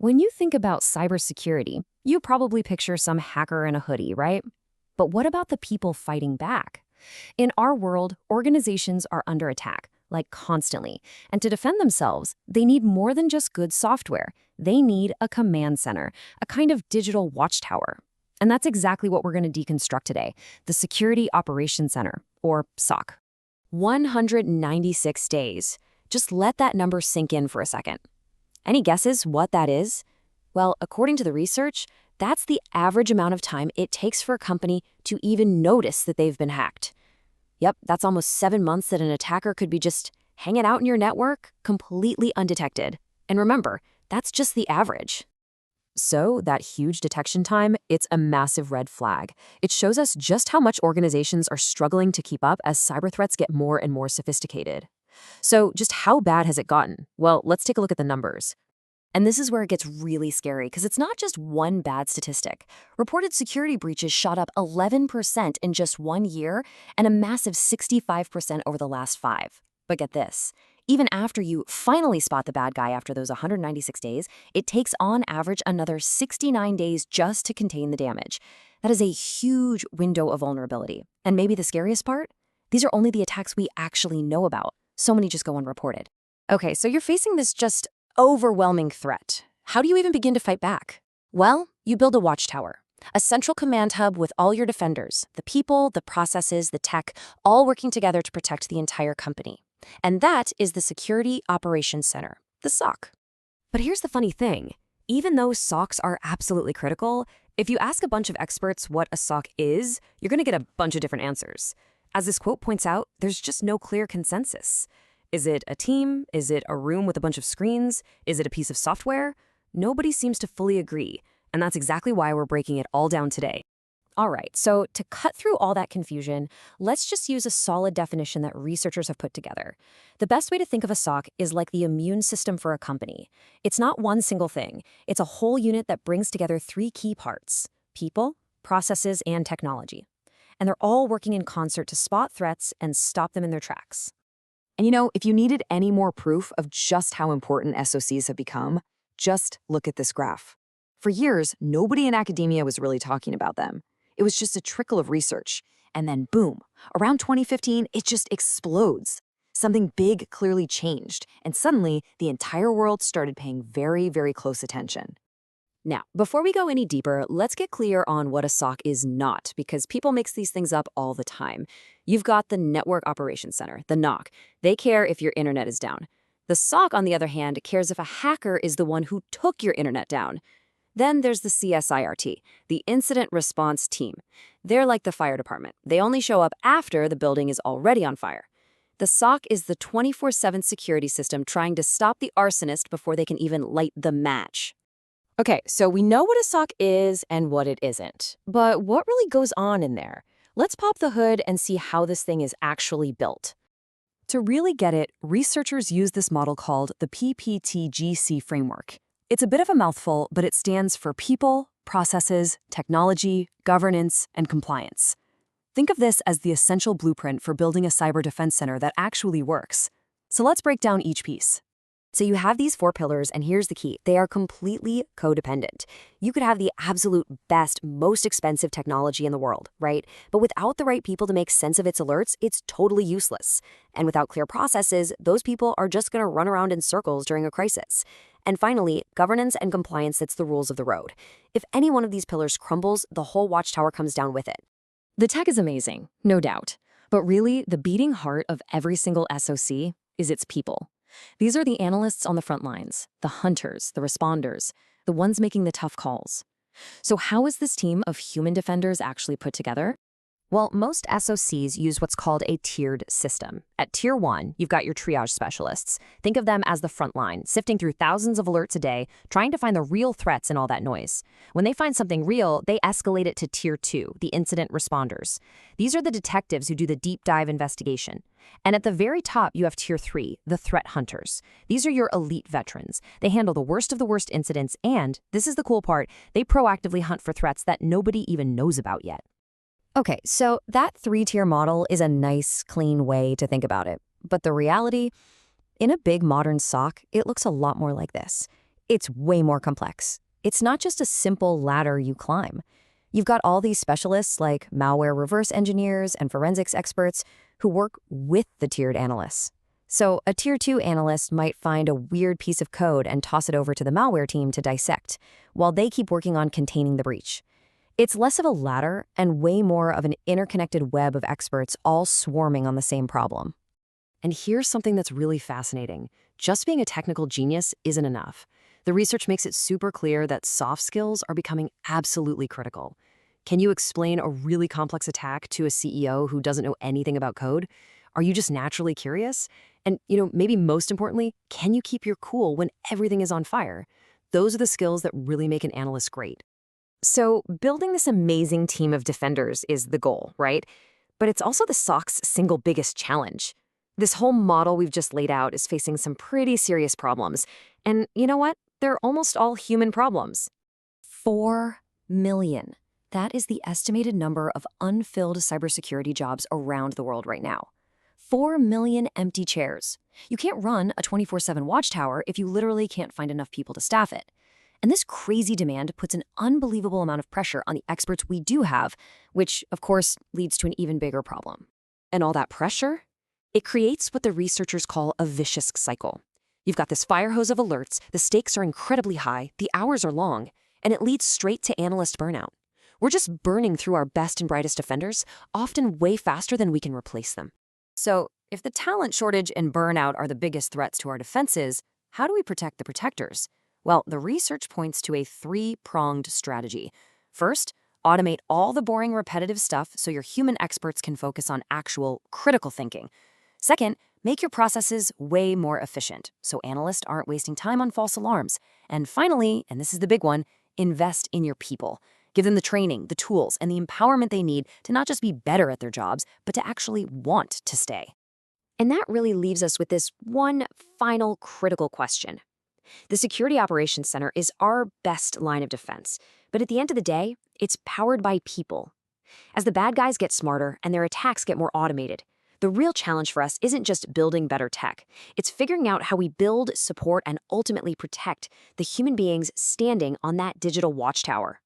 When you think about cybersecurity, you probably picture some hacker in a hoodie, right? But what about the people fighting back? In our world, organizations are under attack, like constantly. And to defend themselves, they need more than just good software. They need a command center, a kind of digital watchtower. And that's exactly what we're going to deconstruct today, the Security Operations Center, or SOC. 196 days. Just let that number sink in for a second. Any guesses what that is? Well, according to the research, that's the average amount of time it takes for a company to even notice that they've been hacked. Yep, that's almost 7 months that an attacker could be just hanging out in your network, completely undetected. And remember, that's just the average. So, that huge detection time, it's a massive red flag. It shows us just how much organizations are struggling to keep up as cyber threats get more and more sophisticated. So, just how bad has it gotten? Well, let's take a look at the numbers. And this is where it gets really scary, because it's not just one bad statistic. Reported security breaches shot up 11% in just 1 year, and a massive 65% over the last 5. But get this, even after you finally spot the bad guy after those 196 days, it takes on average another 69 days just to contain the damage. That is a huge window of vulnerability. And maybe the scariest part? These are only the attacks we actually know about. So many just go unreported. Okay, so you're facing this just overwhelming threat. How do you even begin to fight back? Well, you build a watchtower, a central command hub with all your defenders, the people, the processes, the tech, all working together to protect the entire company. And that is the Security Operations Center, the SOC. But here's the funny thing. Even though SOCs are absolutely critical, if you ask a bunch of experts what a SOC is, you're going to get a bunch of different answers. As this quote points out, there's just no clear consensus. Is it a team? Is it a room with a bunch of screens? Is it a piece of software? Nobody seems to fully agree, and that's exactly why we're breaking it all down today. All right, so to cut through all that confusion, let's just use a solid definition that researchers have put together. The best way to think of a SOC is like the immune system for a company. It's not one single thing. It's a whole unit that brings together 3 key parts: people, processes, and technology. And they're all working in concert to spot threats and stop them in their tracks. And if you needed any more proof of just how important SOCs have become, just look at this graph. For years, nobody in academia was really talking about them. It was just a trickle of research. And then boom, around 2015, it just explodes. Something big clearly changed, and suddenly the entire world started paying very, very close attention. Now, before we go any deeper, let's get clear on what a SOC is not, because people mix these things up all the time. You've got the Network Operations Center, the NOC. They care if your internet is down. The SOC, on the other hand, cares if a hacker is the one who took your internet down. Then there's the CSIRT, the Incident Response Team. They're like the fire department. They only show up after the building is already on fire. The SOC is the 24/7 security system trying to stop the arsonist before they can even light the match. Okay, so we know what a SOC is and what it isn't. But what really goes on in there? Let's pop the hood and see how this thing is actually built. To really get it, researchers use this model called the PPTGC framework. It's a bit of a mouthful, but it stands for people, processes, technology, governance, and compliance. Think of this as the essential blueprint for building a cyber defense center that actually works. So let's break down each piece. So you have these 4 pillars, and here's the key. They are completely codependent. You could have the absolute best, most expensive technology in the world, right? But without the right people to make sense of its alerts, it's totally useless. And without clear processes, those people are just going to run around in circles during a crisis. And finally, governance and compliance sets the rules of the road. If any one of these pillars crumbles, the whole watchtower comes down with it. The tech is amazing, no doubt. But really, the beating heart of every single SOC is its people. These are the analysts on the front lines, the hunters, the responders, the ones making the tough calls. So how is this team of human defenders actually put together? Well, most SOCs use what's called a tiered system. At Tier 1, you've got your triage specialists. Think of them as the front line, sifting through thousands of alerts a day, trying to find the real threats in all that noise. When they find something real, they escalate it to Tier 2, the incident responders. These are the detectives who do the deep dive investigation. And at the very top, you have Tier 3, the threat hunters. These are your elite veterans. They handle the worst of the worst incidents, and, this is the cool part, they proactively hunt for threats that nobody even knows about yet. Okay, so that 3-tier model is a nice, clean way to think about it. But the reality, in a big modern SOC, it looks a lot more like this. It's way more complex. It's not just a simple ladder you climb. You've got all these specialists like malware reverse engineers and forensics experts who work with the tiered analysts. So a Tier 2 analyst might find a weird piece of code and toss it over to the malware team to dissect, while they keep working on containing the breach. It's less of a ladder and way more of an interconnected web of experts all swarming on the same problem. And here's something that's really fascinating. Just being a technical genius isn't enough. The research makes it super clear that soft skills are becoming absolutely critical. Can you explain a really complex attack to a CEO who doesn't know anything about code? Are you just naturally curious? And, maybe most importantly, can you keep your cool when everything is on fire? Those are the skills that really make an analyst great. So, building this amazing team of defenders is the goal, right? But it's also the SOC's single biggest challenge. This whole model we've just laid out is facing some pretty serious problems. And you know what? They're almost all human problems. 4 million. That is the estimated number of unfilled cybersecurity jobs around the world right now. 4 million empty chairs. You can't run a 24/7 Watchtower if you literally can't find enough people to staff it. And this crazy demand puts an unbelievable amount of pressure on the experts we do have, which, of course, leads to an even bigger problem. And all that pressure? It creates what the researchers call a vicious cycle. You've got this fire hose of alerts, the stakes are incredibly high, the hours are long, and it leads straight to analyst burnout. We're just burning through our best and brightest defenders, often way faster than we can replace them. So, if the talent shortage and burnout are the biggest threats to our defenses, how do we protect the protectors? Well, the research points to a 3-pronged strategy. First, automate all the boring, repetitive stuff so your human experts can focus on actual, critical thinking. Second, make your processes way more efficient so analysts aren't wasting time on false alarms. And finally, and this is the big one, invest in your people. Give them the training, the tools, and the empowerment they need to not just be better at their jobs, but to actually want to stay. And that really leaves us with this one final critical question. The Security Operations Center is our best line of defense, but at the end of the day, it's powered by people. As the bad guys get smarter and their attacks get more automated, the real challenge for us isn't just building better tech. It's figuring out how we build, support, and ultimately protect the human beings standing on that digital watchtower.